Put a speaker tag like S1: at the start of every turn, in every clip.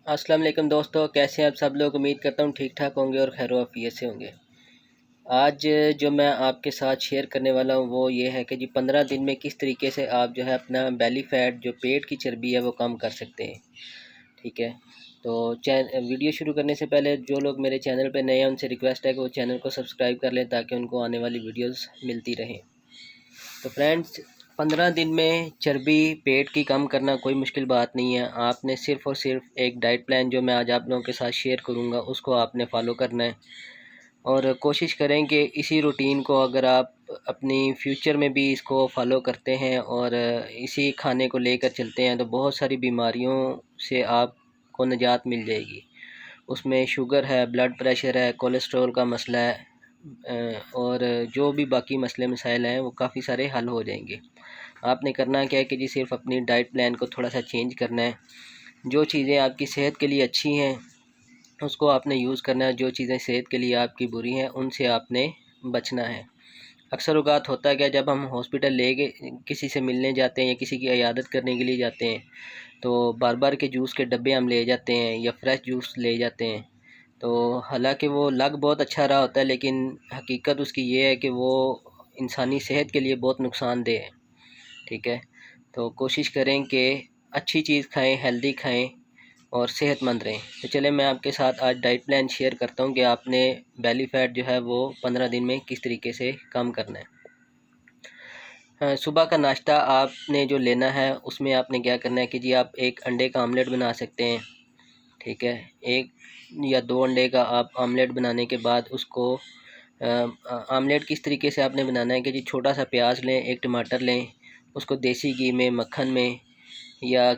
S1: अस्सलाम वालेकुम दोस्तों, कैसे हैं आप सब लोग। उम्मीद करता हूँ ठीक ठाक होंगे और खैर आफियत से होंगे। आज जो मैं आपके साथ शेयर करने वाला हूँ वो ये है कि जी 15 दिन में किस तरीके से आप जो है अपना बेली फ़ैट जो पेट की चर्बी है वो कम कर सकते हैं। ठीक है, तो वीडियो शुरू करने से पहले जो लोग मेरे चैनल पर नए हैं उनसे रिक्वेस्ट है कि वो चैनल को सब्सक्राइब कर लें ताकि उनको आने वाली वीडियोज़ मिलती रहें। तो फ्रेंड्स, 15 दिन में चर्बी पेट की कम करना कोई मुश्किल बात नहीं है। आपने सिर्फ़ और सिर्फ एक डाइट प्लान जो मैं आज आप लोगों के साथ शेयर करूंगा उसको आपने फॉलो करना है और कोशिश करें कि इसी रूटीन को अगर आप अपनी फ्यूचर में भी इसको फॉलो करते हैं और इसी खाने को लेकर चलते हैं तो बहुत सारी बीमारियों से आपको निजात मिल जाएगी। उसमें शुगर है, ब्लड प्रेशर है, कोलेस्ट्रॉल का मसला है और जो भी बाकी मसले मसाइल हैं वो काफ़ी सारे हल हो जाएंगे। आपने करना क्या है कि जी सिर्फ अपनी डाइट प्लान को थोड़ा सा चेंज करना है। जो चीज़ें आपकी सेहत के लिए अच्छी हैं उसको आपने यूज़ करना है, जो चीज़ें सेहत के लिए आपकी बुरी हैं उनसे आपने बचना है। अक्सर औक़ात होता है कि जब हम हॉस्पिटल लेके किसी से मिलने जाते हैं या किसी की इयादत करने के लिए जाते हैं तो बार बार के जूस के डब्बे हम ले जाते हैं या फ्रेश जूस ले जाते हैं। तो हालांकि वो लग बहुत अच्छा रहा होता है लेकिन हकीकत उसकी ये है कि वो इंसानी सेहत के लिए बहुत नुकसानदेह है। ठीक है, तो कोशिश करें कि अच्छी चीज़ खाएं, हेल्दी खाएं और सेहतमंद रहें। तो चलें मैं आपके साथ आज डाइट प्लान शेयर करता हूं कि आपने बेली फ़ैट जो है वो 15 दिन में किस तरीके से कम करना है। सुबह का नाश्ता आपने जो लेना है उसमें आपने क्या करना है कि जी आप एक अंडे का आमलेट बना सकते हैं। ठीक है, एक या दो अंडे का आप आमलेट बनाने के बाद उसको आमलेट किस तरीके से आपने बनाना है कि जी छोटा सा प्याज लें, एक टमाटर लें, उसको देसी घी में, मक्खन में या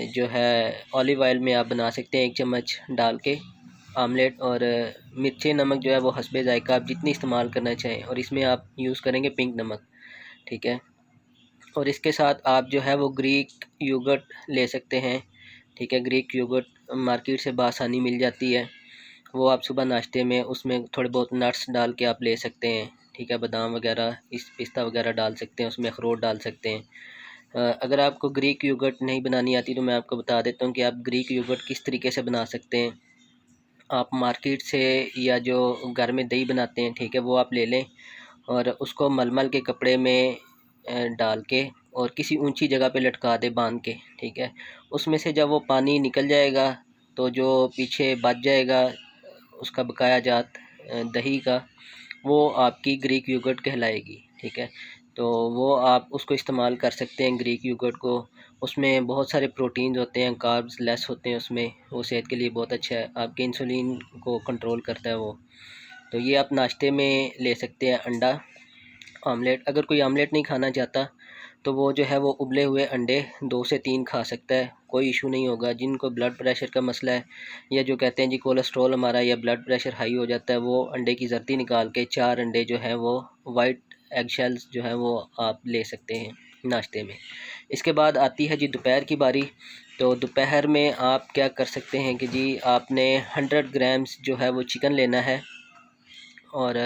S1: जो है ऑलिव ऑयल में आप बना सकते हैं, 1 चम्मच डाल के आमलेट। और मिर्ची नमक जो है वो हस्बे ज़ायका आप जितनी इस्तेमाल करना चाहें और इसमें आप यूज़ करेंगे पिंक नमक। ठीक है, और इसके साथ आप जो है वो ग्रीक योगर्ट ले सकते हैं। ठीक है, ग्रीक योगर्ट मार्केट से बआसानी मिल जाती है। वो आप सुबह नाश्ते में उसमें थोड़े बहुत नट्स डाल के आप ले सकते हैं। ठीक है, बादाम वगैरह, इस पिस्ता वगैरह डाल सकते हैं, उसमें अखरोट डाल सकते हैं। अगर आपको ग्रीक योगर्ट नहीं बनानी आती तो मैं आपको बता देता हूँ कि आप ग्रीक योगर्ट किस तरीके से बना सकते हैं। आप मार्केट से या जो घर में दही बनाते हैं, ठीक है, वो आप ले लें और उसको मलमल के कपड़े में डाल के और किसी ऊंची जगह पे लटका दे बांध के। ठीक है, उसमें से जब वो पानी निकल जाएगा तो जो पीछे बच जाएगा उसका बकाया जात दही का, वो आपकी ग्रीक योगर्ट कहलाएगी। ठीक है, तो वो आप उसको इस्तेमाल कर सकते हैं ग्रीक योगर्ट को। उसमें बहुत सारे प्रोटीन्स होते हैं, कार्ब्स लेस होते हैं उसमें, वो सेहत के लिए बहुत अच्छा है, आपके इंसुलिन को कंट्रोल करता है वो। तो ये आप नाश्ते में ले सकते हैं अंडा आमलेट। अगर कोई आमलेट नहीं खाना चाहता तो वो जो है वो उबले हुए अंडे 2 से 3 खा सकता है, कोई इशू नहीं होगा। जिनको ब्लड प्रेशर का मसला है या जो कहते हैं जी कोलेस्ट्रॉल हमारा या ब्लड प्रेशर हाई हो जाता है, वो अंडे की जर्दी निकाल के 4 अंडे जो हैं वो वाइट एग शेल्स जो हैं वो आप ले सकते हैं नाश्ते में। इसके बाद आती है जी दोपहर की बारी। तो दोपहर में आप क्या कर सकते हैं कि जी आपने 100 ग्राम्स जो है वो चिकन लेना है और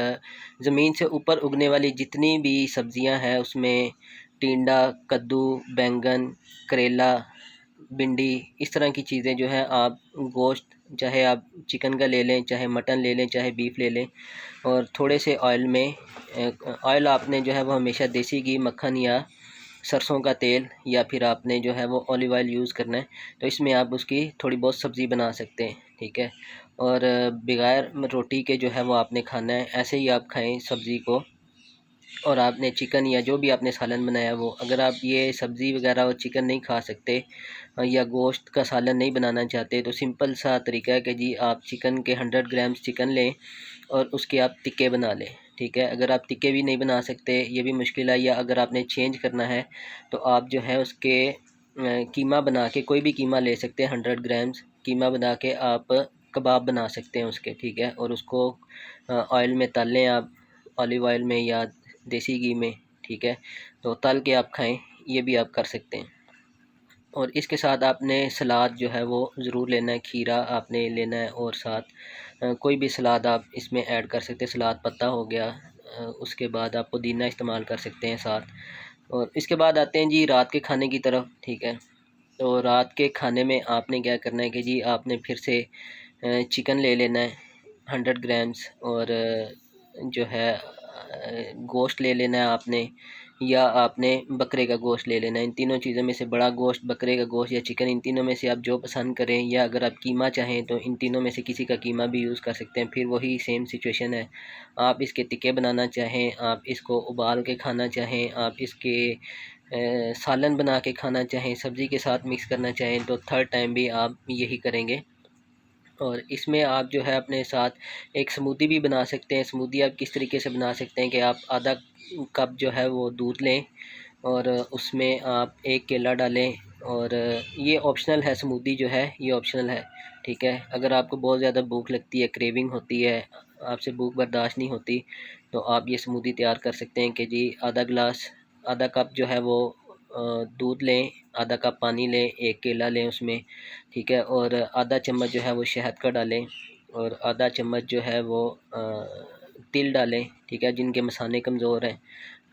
S1: ज़मीन से ऊपर उगने वाली जितनी भी सब्ज़ियां हैं उसमें टिंडा, कद्दू, बैंगन, करेला, भिंडी, इस तरह की चीज़ें जो हैं आप गोश्त चाहे आप चिकन का ले लें, चाहे मटन ले लें, चाहे बीफ ले लें और थोड़े से ऑयल में ऑयल आपने जो है वो हमेशा देसी घी, मक्खन या सरसों का तेल या फिर आपने जो है वो ऑलिव ऑयल यूज़ करना है। तो इसमें आप उसकी थोड़ी बहुत सब्ज़ी बना सकते हैं। ठीक है, और बगैर रोटी के जो है वो आपने खाना है, ऐसे ही आप खाएं सब्ज़ी को। और आपने चिकन या जो भी आपने सालन बनाया वो, अगर आप ये सब्ज़ी वगैरह और चिकन नहीं खा सकते या गोश्त का सालन नहीं बनाना चाहते तो सिंपल सा तरीका है कि जी आप चिकन के 100 ग्राम्स चिकन लें और उसके आप टिक्के बना लें। ठीक है, अगर आप टिक्के भी नहीं बना सकते, ये भी मुश्किल है, या अगर आपने चेंज करना है तो आप जो है उसके कीमा बना के, कोई भी कीमा ले सकते हैं, 100 ग्राम्स कीमा बना के आप कबाब बना सकते हैं उसके। ठीक है, और उसको ऑयल में तल लें आप, ऑलिव ऑयल में या देसी घी में। ठीक है, तो तल के आप खाएं, ये भी आप कर सकते हैं। और इसके साथ आपने सलाद जो है वो ज़रूर लेना है, खीरा आपने लेना है और साथ कोई भी सलाद आप इसमें ऐड कर सकते हैं, सलाद पत्ता हो गया, उसके बाद आप पुदीना इस्तेमाल कर सकते हैं साथ। और इसके बाद आते हैं जी रात के खाने की तरफ। ठीक है, तो रात के खाने में आपने क्या करना है कि जी आपने फिर से चिकन ले लेना है 100 ग्राम्स, और जो है गोश्त ले लेना है आपने, या आपने बकरे का गोश्त ले लेना है। इन तीनों चीज़ों में से बड़ा गोश्त, बकरे का गोश्त या चिकन, इन तीनों में से आप जो पसंद करें, या अगर आप कीमा चाहें तो इन तीनों में से किसी का कीमा भी यूज़ कर सकते हैं। फिर वही सेम सिचुएशन है, आप इसके टिक्के बनाना चाहें, आप इसको उबाल के खाना चाहें, आप इसके सालन बना के खाना चाहें, सब्ज़ी के साथ मिक्स करना चाहें, तो थर्ड टाइम भी आप यही करेंगे। और इसमें आप जो है अपने साथ एक स्मूदी भी बना सकते हैं। स्मूदी आप किस तरीके से बना सकते हैं कि आप आधा कप जो है वो दूध लें, और उसमें आप एक केला डालें, और ये ऑप्शनल है, स्मूदी जो है ये ऑप्शनल है, ठीक है। अगर आपको बहुत ज़्यादा भूख लगती है, क्रेविंग होती है, आपसे भूख बर्दाश्त नहीं होती, तो आप ये स्मूदी तैयार कर सकते हैं कि जी आधा कप जो है वो दूध लें, आधा कप पानी लें, एक केला लें उसमें, ठीक है, और आधा चम्मच जो है वो शहद का डालें, और आधा चम्मच जो है वो तिल डालें, ठीक है। जिनके मसाले कमज़ोर हैं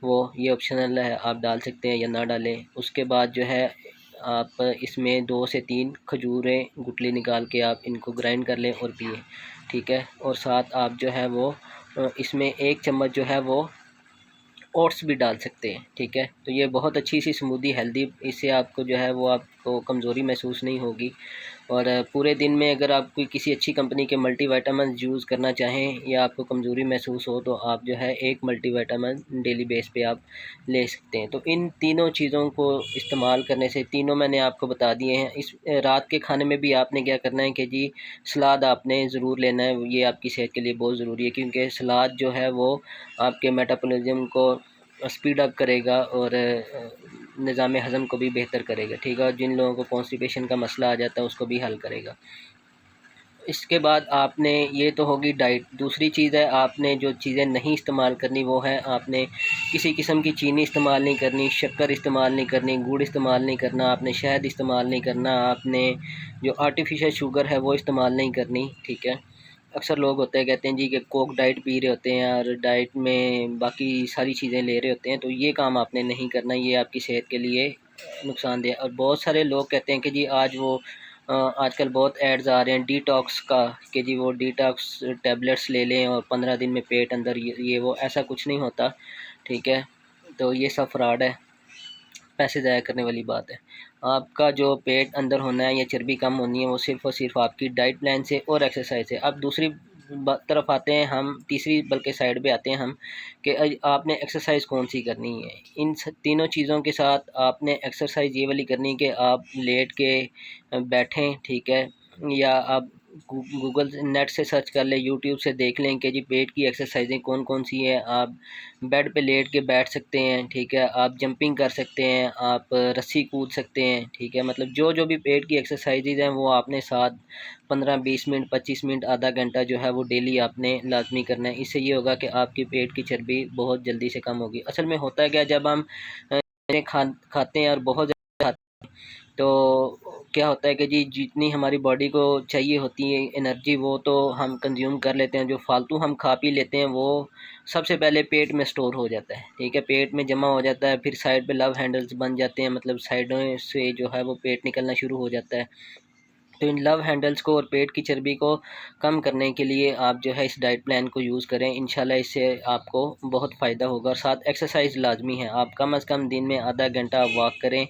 S1: वो, ये ऑप्शनल है, आप डाल सकते हैं या ना डालें। उसके बाद जो है आप इसमें 2 से 3 खजूरें गुठली निकाल के आप इनको ग्राइंड कर लें और पिए, ठीक है। और साथ आप जो है वो इसमें 1 चम्मच जो है वो ओट्स भी डाल सकते हैं, ठीक है। तो ये बहुत अच्छी सी स्मूदी हेल्दी, इससे आपको जो है वो आपको कमज़ोरी महसूस नहीं होगी। और पूरे दिन में अगर आप कोई किसी अच्छी कंपनी के मल्टीविटामिन यूज़ करना चाहें, या आपको कमज़ोरी महसूस हो, तो आप जो है एक मल्टीविटामिन डेली बेस पे आप ले सकते हैं। तो इन तीनों चीज़ों को इस्तेमाल करने से, तीनों मैंने आपको बता दिए हैं। इस रात के खाने में भी आपने क्या करना है कि जी सलाद आपने ज़रूर लेना है, ये आपकी सेहत के लिए बहुत ज़रूरी है, क्योंकि सलाद जो है वो आपके मेटाबॉलिज्म को स्पीड अप करेगा, और निज़ाम हज़म को भी बेहतर करेगा, ठीक है। और जिन लोगों को कॉन्स्टिपेशन का मसला आ जाता है उसको भी हल करेगा। इसके बाद आपने, ये तो होगी डाइट। दूसरी चीज़ है, आपने जो चीज़ें नहीं इस्तेमाल करनी वो है, आपने किसी किस्म की चीनी इस्तेमाल नहीं करनी, शक्कर इस्तेमाल नहीं करनी, गुड़ इस्तेमाल नहीं करना, आपने शहद इस्तेमाल नहीं करना, आपने जो आर्टिफिशियल शुगर है वो इस्तेमाल नहीं करनी, ठीक है। अक्सर लोग होते हैं कहते हैं जी कि कोक डाइट पी रहे होते हैं और डाइट में बाकी सारी चीज़ें ले रहे होते हैं, तो ये काम आपने नहीं करना, ये आपकी सेहत के लिए नुकसानदेह। और बहुत सारे लोग कहते हैं कि जी आजकल बहुत एड्स आ रहे हैं डिटॉक्स का, कि जी वो डिटॉक्स टैबलेट्स ले लें और 15 दिन में पेट अंदर ये वो, ऐसा कुछ नहीं होता, ठीक है। तो ये सब फ्रॉड है, पैसे ज़ाया करने वाली बात है। आपका जो पेट अंदर होना है या चर्बी कम होनी है, वो सिर्फ़ और सिर्फ आपकी डाइट प्लान से और एक्सरसाइज से। अब दूसरी तरफ आते हैं हम, तीसरी बल्कि साइड पे आते हैं हम, कि आपने एक्सरसाइज कौन सी करनी है। इन तीनों चीज़ों के साथ आपने एक्सरसाइज ये वाली करनी है कि आप लेट के बैठें, ठीक है, या आप गूगल नेट से सर्च कर लें, यूट्यूब से देख लें कि जी पेट की एक्सरसाइजें कौन कौन सी हैं। आप बेड पे लेट के बैठ सकते हैं, ठीक है, आप जंपिंग कर सकते हैं, आप रस्सी कूद सकते हैं, ठीक है। मतलब जो जो भी पेट की एक्सरसाइजेज हैं वो आपने साथ 15-20 मिनट, 25 मिनट, आधा घंटा जो है वो डेली आपने लाजमी करना है। इससे ये होगा कि आपकी पेट की चर्बी बहुत जल्दी से कम होगी। असल में होता है क्या, जब हम खाते हैं और बहुत ज़्यादा खाते हैं, तो क्या होता है कि जी जितनी हमारी बॉडी को चाहिए होती है एनर्जी, वो तो हम कंज्यूम कर लेते हैं, जो फालतू हम खा पी लेते हैं वो सबसे पहले पेट में स्टोर हो जाता है, ठीक है, पेट में जमा हो जाता है। फिर साइड पे लव हैंडल्स बन जाते हैं, मतलब साइडों से जो है वो पेट निकलना शुरू हो जाता है। तो इन लव हैंडल्स को और पेट की चर्बी को कम करने के लिए आप जो है इस डाइट प्लान को यूज़ करें, इंशाल्लाह इससे आपको बहुत फ़ायदा होगा। और साथ एक्सरसाइज लाजमी है, आप कम अज़ कम दिन में आधा घंटा वॉक करें,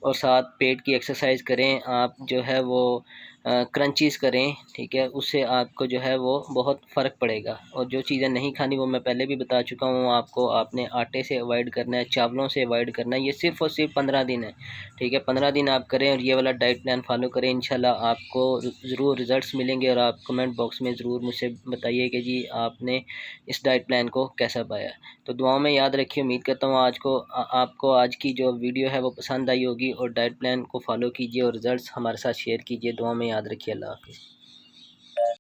S1: और साथ पेट की एक्सरसाइज करें, आप जो है वो क्रंचीज़ करें, ठीक है। उससे आपको जो है वो बहुत फ़र्क पड़ेगा। और जो चीज़ें नहीं खानी वो मैं पहले भी बता चुका हूँ आपको, आपने आटे से अवॉइड करना है, चावलों से अवॉइड करना है। ये सिर्फ़ और सिर्फ 15 दिन है, ठीक है। 15 दिन आप करें और ये वाला डाइट प्लान फॉलो करें, इंशाल्लाह आपको ज़रूर रिज़ल्ट्स मिलेंगे। और आप कमेंट बॉक्स में ज़रूर मुझसे बताइए कि जी आपने इस डाइट प्लान को कैसा पाया। तो दुआओं में याद रखिए। उम्मीद करता हूँ आपको आज की जो वीडियो है वो पसंद आई होगी, और डाइट प्लान को फॉलो कीजिए और रिज़ल्ट्स हमारे साथ शेयर कीजिए। दुआओं में याद रखिए। अल्लाह हाफ़िज़।